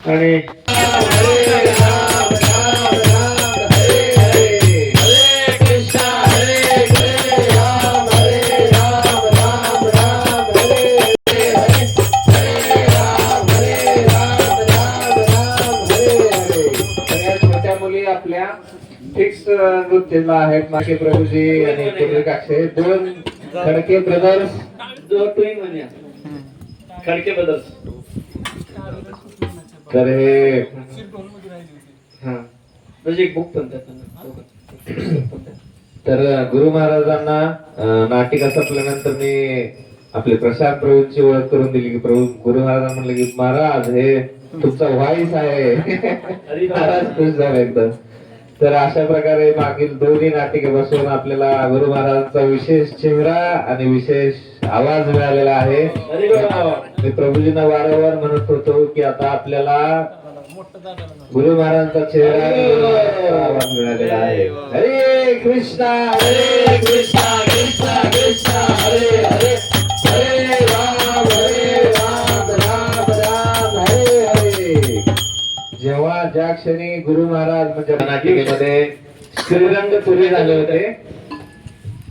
आणि आपल्या फिक्स नृत्याला आहेत माके प्रभूजी आणि पूर्विकाक्षे दोन खडके ब्रदर्स जो ट्विन म्हणजे खडके ब्रदर्स. तर हे म्हणजे एक बुक पण त्यात. तर गुरु महाराजांना नाटिक संपल्यानंतर मी आपले प्रशांत प्रभूंची ओळख करून दिली की प्रभू गुरु महाराज म्हणले की महाराज हे तुमचा व्हॉइस आहे. महाराज खुश झाले एकदम. तर अशा प्रकारे मागील दोन्ही नाटिके बसून आपल्याला गुरु महाराजांचा विशेष चेहरा आणि विशेष आवाज मिळालेला आहे. मी प्रभूजींना वारंवार म्हणत होतो की आता आपल्याला गुरु महाराजांचा चेहरा आवाज मिळालेला आहे. हरे कृष्णा हरे कृष्णा कृष्णा कृष्णा हरे हरे हरे राम राम राम हरे हरे. जेव्हा ज्या क्षणी गुरु महाराज म्हणजे नाटिकेमध्ये श्रीरंगपुरी झाले होते,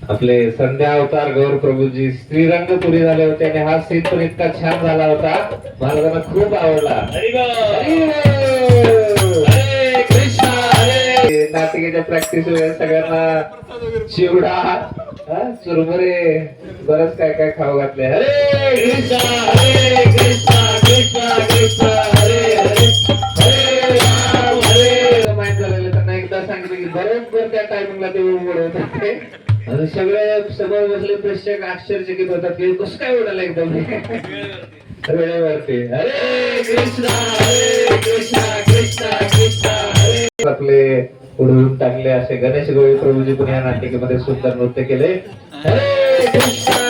आपले संध्या अवतार गौर प्रभूजी श्रीरंगपुरी झाले होते आणि हा सीन पण इतका छान झाला होता, महाराजांना खूप आवडला. नाटिकेच्या प्रॅक्टिस वगैरे सगळ्यांना चिवडा चुरमुरे बरंच काय काय खाऊ घातले. हरे कृष्णा कृष्णा कृष्णा हरे हरे हरे राम हरे. माहित झालेलं त्यांना एकदा सांगितलं की बरोबर त्या टायमिंगला ते उडवत होते आणि सगळे समोर बसले प्रेक्षक आश्चर्यचकित होतात की कसं काय उडालं एकदम वेळेवरती. हरे कृष्णा कृष्णा कृष्णा हरे. आपले उडवून टाकले असे गणेश गवळी प्रभूजी पण या नाटिकेमध्ये सुंदर नृत्य केले. हरे कृष्णा